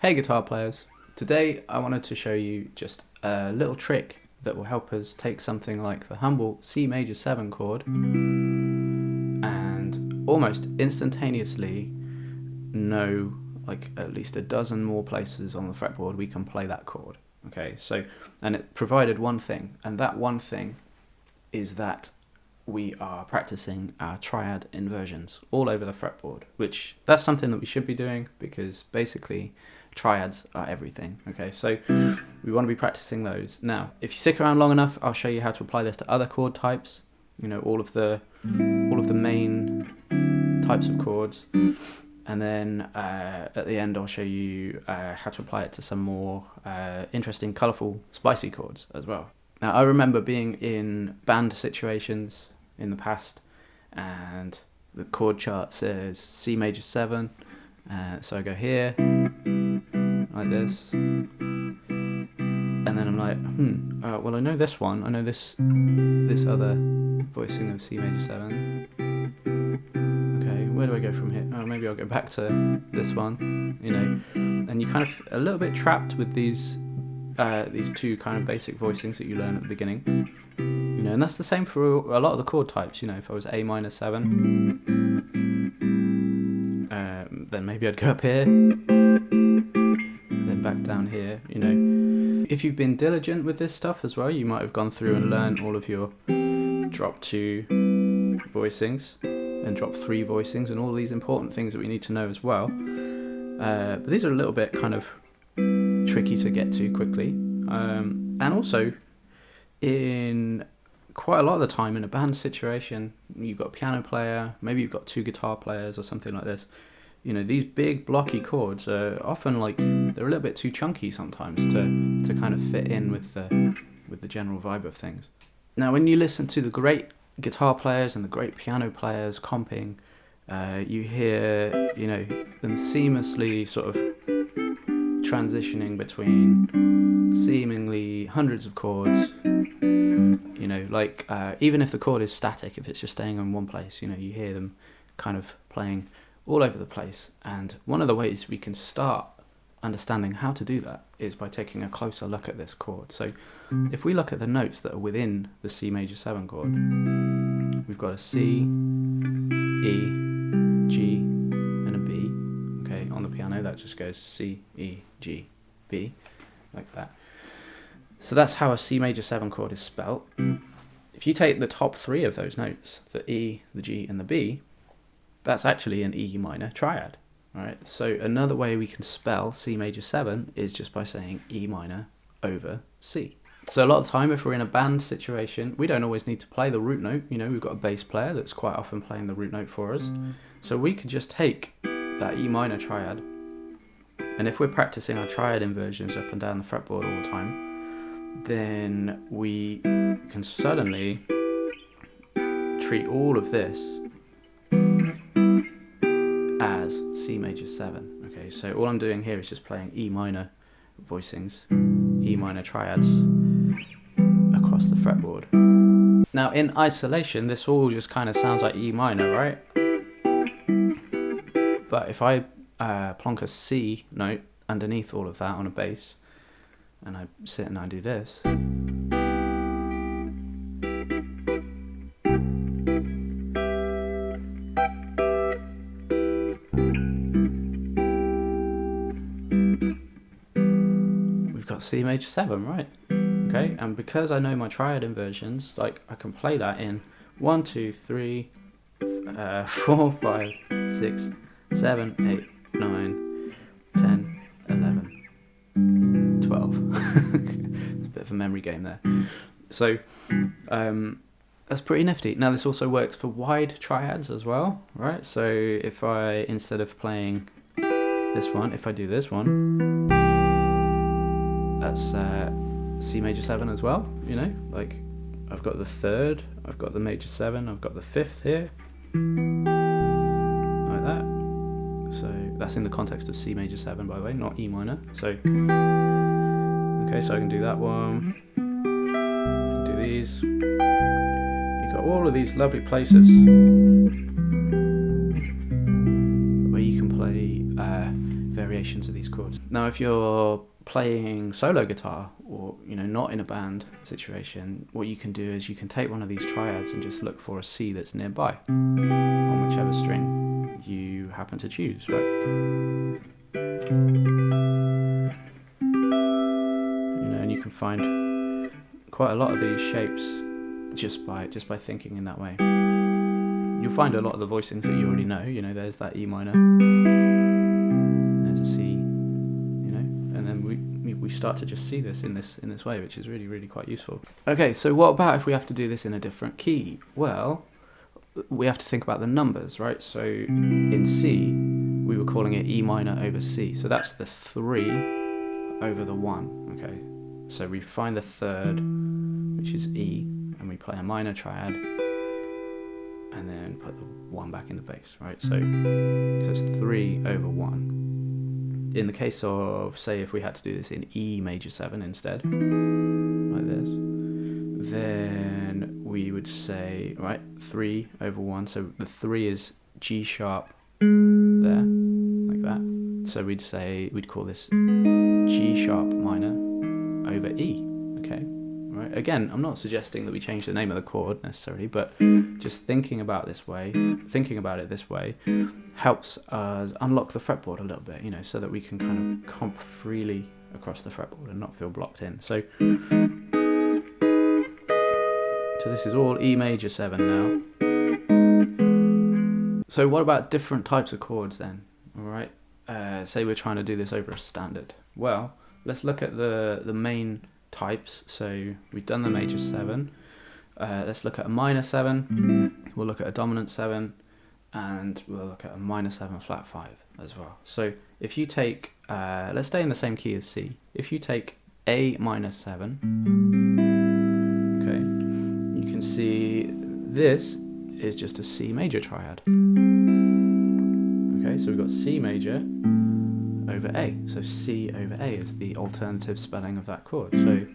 Hey guitar players, today I wanted to show you just a little trick that will help us take something like the humble C major 7 chord and almost instantaneously know like at least a dozen more places on the fretboard we can play that chord. Okay, so, and it provided one thing, and that one thing is that we are practicing our triad inversions all over the fretboard, which that's something that we should be doing because basically triads are everything. Okay, so we want to be practicing those. Now, if you stick around long enough, I'll show you how to apply this to other chord types, you know, all of the main types of chords, and then at the end I'll show you how to apply it to some more interesting, colourful, spicy chords as well. Now, I remember being in band situations in the past and the chord chart says C major 7, so I go here like this, and then I'm like, well, I know this one, I know this other voicing of C major 7. Okay, where do I go from here? Oh, maybe I'll go back to this one, you know, and you kind of a little bit trapped with these two kind of basic voicings that you learn at the beginning, you know, and that's the same for a lot of the chord types. You know, if I was A minor 7, then maybe I'd go up here, then back down here, you know. If you've been diligent with this stuff as well, you might have gone through and learned all of your drop 2 voicings and drop 3 voicings and all these important things that we need to know as well. But these are a little bit kind of tricky to get to quickly, and also in quite a lot of the time in a band situation, you've got a piano player, maybe you've got 2 guitar players or something like this. You know, these big blocky chords are often like they're a little bit too chunky sometimes to kind of fit in with the general vibe of things. Now, when you listen to the great guitar players and the great piano players comping, you hear, you know, them seamlessly sort of transitioning between seemingly hundreds of chords, you know, like even if the chord is static, if it's just staying in one place, you know, you hear them kind of playing all over the place. And one of the ways we can start understanding how to do that is by taking a closer look at this chord. So if we look at the notes that are within the C major 7 chord, we've got a C, E, G, and a B. Okay, on the piano that just goes C, E, G, B, like that. So that's how a C major 7 chord is spelt. If you take the top 3 of those notes, the E, the G, and the B, that's actually an E minor triad. Alright, so another way we can spell C major 7 is just by saying E minor over C. So a lot of the time, if we're in a band situation, we don't always need to play the root note. You know, we've got a bass player that's quite often playing the root note for us. So we could just take that E minor triad, and if we're practicing our triad inversions up and down the fretboard all the time, then we can suddenly treat all of this as C major 7. Okay, so all I'm doing here is just playing E minor voicings, E minor triads across the fretboard. Now, in isolation, this all just kind of sounds like E minor, right? But if I plonk a C note underneath all of that on a bass, and I sit and I do this, we've got C major 7, right? Okay, and because I know my triad inversions, like I can play that in 1, 2, 3, 4, 5, 6, 7, 8, 9, 10, 11, 12. It's a bit of a memory game there. So that's pretty nifty. Now, this also works for wide triads as well, right? So if I, instead of playing this one, if I do this one, that's C major 7 as well, you know, like I've got the 3rd, I've got the major 7, I've got the 5th here, like that. So that's in the context of C major 7, by the way, not E minor. So, okay, so I can do that one, I can do these. You've got all of these lovely places where you can play variations of these chords. Now, if you're playing solo guitar or, you know, not in a band situation, what you can do is you can take one of these triads and just look for a C that's nearby on whichever string you happen to choose, right? You know, and you can find quite a lot of these shapes just by thinking in that way. You'll find a lot of the voicings that you already know. You know, there's that E minor, there's a C, you know, and then we start to just see this in this way, which is really, really quite useful. Okay, so what about if we have to do this in a different key? Well, we have to think about the numbers, right? So in C, we were calling it E minor over C. So that's the 3 over the 1, okay? So we find the third, which is E, and we play a minor triad, and then put the 1 back in the bass, right? So it's 3 over 1. In the case of, say, if we had to do this in E major 7 instead, like this, then we would say, right, 3 over 1. So the 3 is G sharp there, like that. So we'd call this G sharp minor over E, okay? Right. Again, I'm not suggesting that we change the name of the chord necessarily, but just thinking about it this way helps us unlock the fretboard a little bit, you know, so that we can kind of comp freely across the fretboard and not feel blocked in. So this is all E major 7 now. So what about different types of chords then? All right. Say we're trying to do this over a standard. Well, let's look at the main types. So we've done the major 7. Let's look at a minor 7. We'll look at a dominant 7, and we'll look at a minor 7 flat 5 as well. So if you take, let's stay in the same key as C. If you take A minor 7, okay, you can see this is just a C major triad. Okay, so we've got C major over A. So C over A is the alternative spelling of that chord. So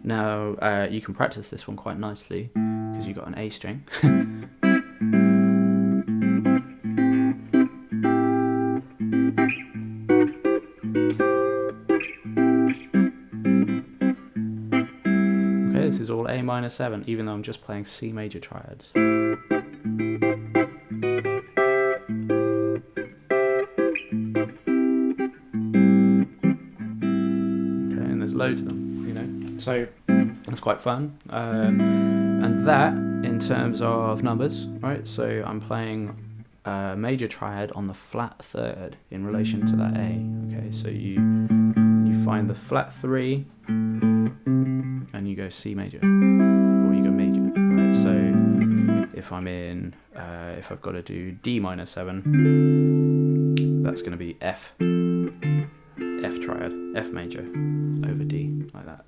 now you can practice this one quite nicely because you've got an A string. Okay, this is all A minor 7, even though I'm just playing C major triads. Loads of them, you know, so that's quite fun, and that in terms of numbers, right? So I'm playing a major triad on the flat 3rd in relation to that A. Okay, so you find the flat 3 and you go C major, or you go major, right? So if I'm in, if I've got to do D minor 7, that's going to be F triad, F major over D, like that.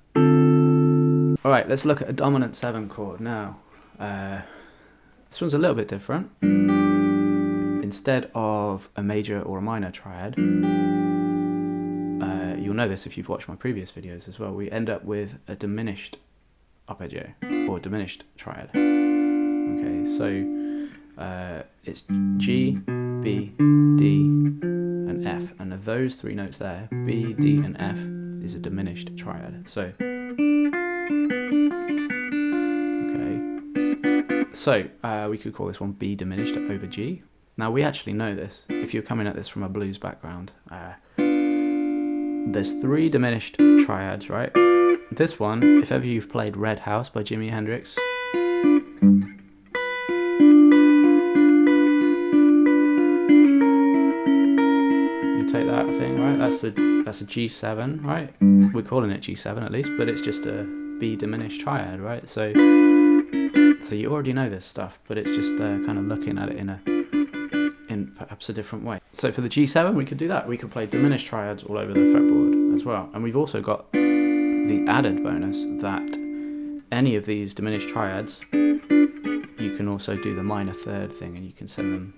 Alright, let's look at a dominant 7 chord now. This one's a little bit different. Instead of a major or a minor triad, you'll know this if you've watched my previous videos as well, we end up with a diminished arpeggio, or diminished triad. Okay, so it's G, B, D, and F, and of those 3 notes there, B, D, and F is a diminished triad. So, okay, so we could call this one B diminished over G. Now we actually know this. If you're coming at this from a blues background, there's 3 diminished triads, right? This one, if ever you've played Red House by Jimi Hendrix, take that thing, right? That's a G7, right? We're calling it G7 at least, but it's just a B diminished triad, right? So you already know this stuff, but it's just kind of looking at it in perhaps a different way. So for the G7, we could do that. We could play diminished triads all over the fretboard as well, and we've also got the added bonus that any of these diminished triads, you can also do the minor 3rd thing, and you can send them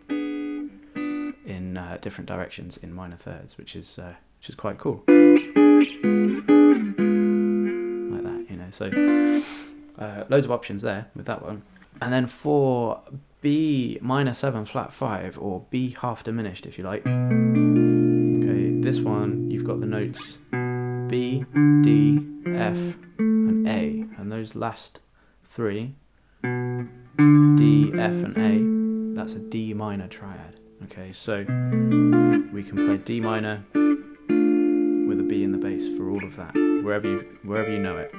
in different directions in minor 3rds, which is quite cool. Like that, you know. So loads of options there with that one. And then for B minor 7 flat 5, or B half diminished if you like. Okay, this one you've got the notes B, D, F and A, and those last three, D, F and A, that's a D minor triad. Okay, so we can play D minor with a B in the bass for all of that, wherever you know it.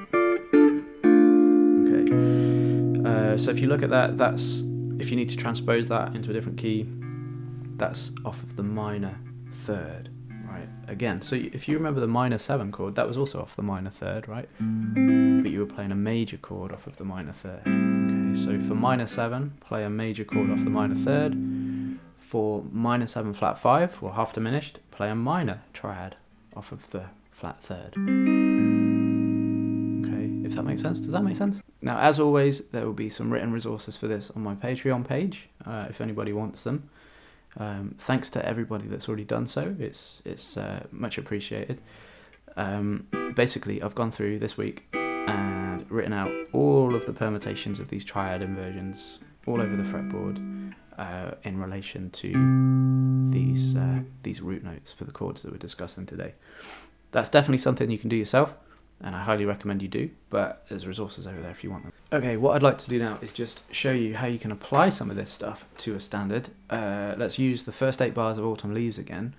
Okay, so if you look at that, that's, if you need to transpose that into a different key, that's off of the minor third, right? Again, so if you remember the minor 7 chord, that was also off the minor third, right? But you were playing a major chord off of the minor third. Okay, so for minor 7, play a major chord off the minor third. For minor 7 flat 5, or half diminished, play a minor triad off of the flat third. Okay, if that makes sense. Does that make sense? Now, as always, there will be some written resources for this on my Patreon page, if anybody wants them. Thanks to everybody that's already done so. It's much appreciated. Basically, I've gone through this week and written out all of the permutations of these triad inversions all over the fretboard in relation to these root notes for the chords that we're discussing today. That's definitely something you can do yourself, and I highly recommend you do, but there's resources over there if you want them. Okay, what I'd like to do now is just show you how you can apply some of this stuff to a standard. Let's use the first 8 bars of Autumn Leaves again.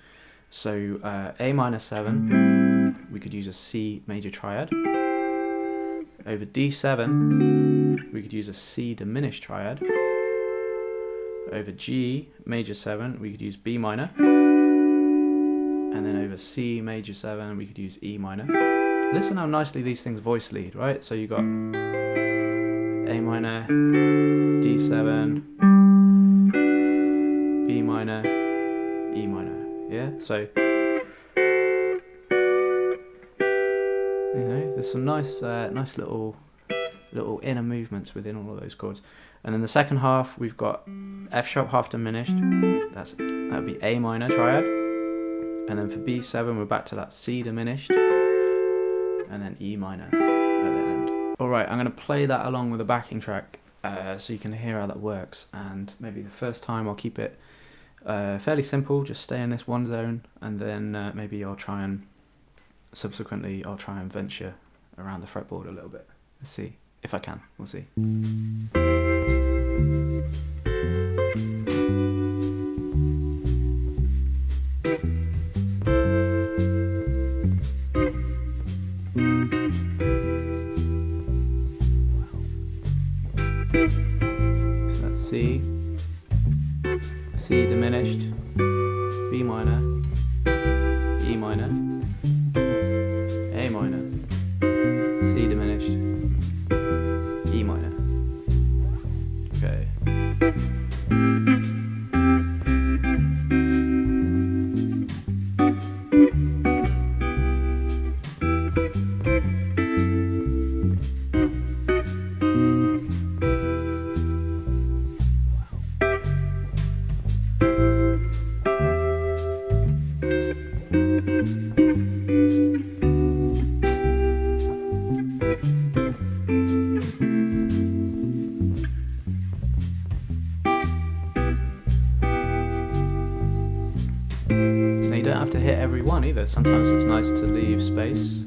So A minor 7, we could use a C major triad. Over D7, we could use a C diminished triad. Over G major 7, we could use B minor. And then over C major 7, we could use E minor. Listen how nicely these things voice lead, right? So you got A minor, D7, B minor, E minor. Yeah, so there's some nice little inner movements within all of those chords. And then the second half, we've got F sharp half diminished. That'd be A minor triad. And then for B7, we're back to that C diminished. And then E minor at the end. Alright, I'm going to play that along with a backing track so you can hear how that works. And maybe the first time I'll keep it fairly simple, just stay in this one zone, and then maybe I'll try and venture around the fretboard a little bit. Let's see if I can. We'll see. So that's C, C diminished, B minor, E minor, A minor, C diminished, E minor. Okay. You don't have to hit every one either. Sometimes it's nice to leave space.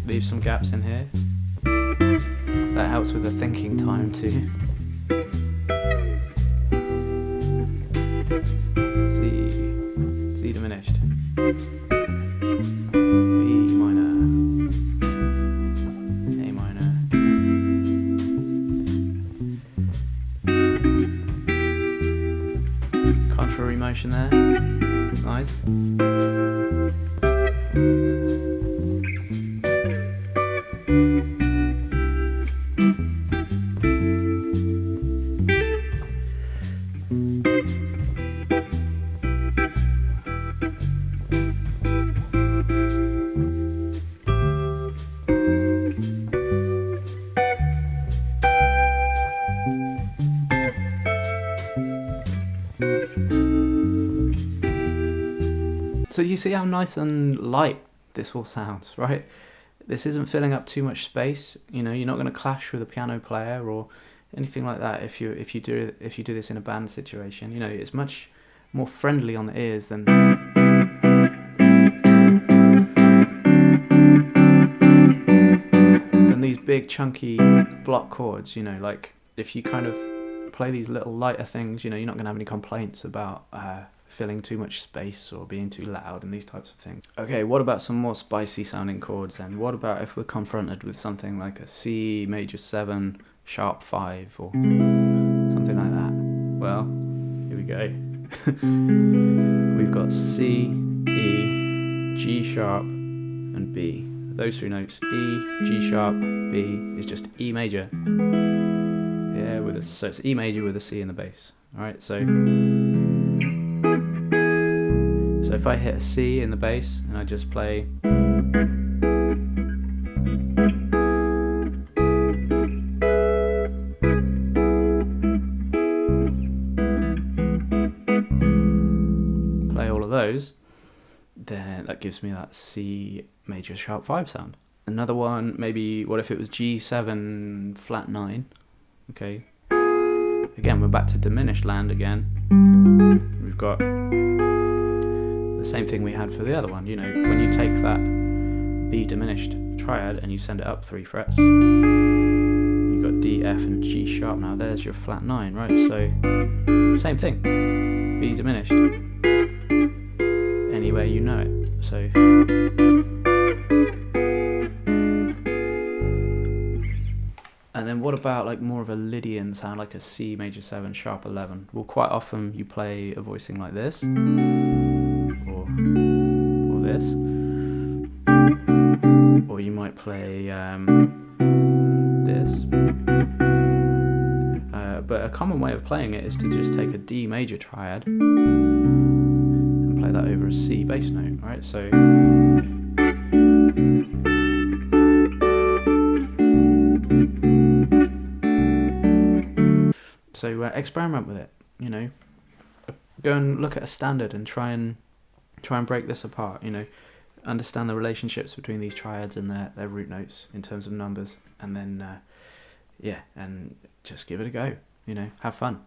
Leave some gaps in here. That helps with the thinking time too. C diminished. B minor. A minor. Contrary motion there. Nice. So you see how nice and light this all sounds, right? this isn't filling up too much space. You know, you're not going to clash with a piano player or anything like that if you do this in a band situation. You know, it's much more friendly on the ears than these big chunky block chords. You know, like if you kind of play these little lighter things, you know, you're not going to have any complaints about filling too much space or being too loud and these types of things. Okay, what about some more spicy sounding chords then? What about if we're confronted with something like a C major 7 sharp 5 or something like that? Well, here we go. We've got C, E, G sharp and B. Those three notes, E, G sharp, B, is just E major. Yeah, so it's E major with a C in the bass. Alright, so if I hit a C in the bass and I just play all of those, then that gives me that C major sharp 5 sound. Another one, maybe, what if it was G7 flat 9? Okay, again we're back to diminished land again. We've got the same thing we had for the other one. You know, when you take that B diminished triad and you send it up 3 frets, you've got D, F and G sharp. Now there's your flat 9, right? So same thing, B diminished anywhere you know it. So and then what about like more of a Lydian sound, like a C major 7 sharp 11? Well, quite often you play a voicing like this, or this, or you might play this. But a common way of playing it is to just take a D major triad and play that over a C bass note, right? So experiment with it, you know. Go and look at a standard and try and break this apart, you know. Understand the relationships between these triads and their root notes in terms of numbers, and then and just give it a go, you know, have fun.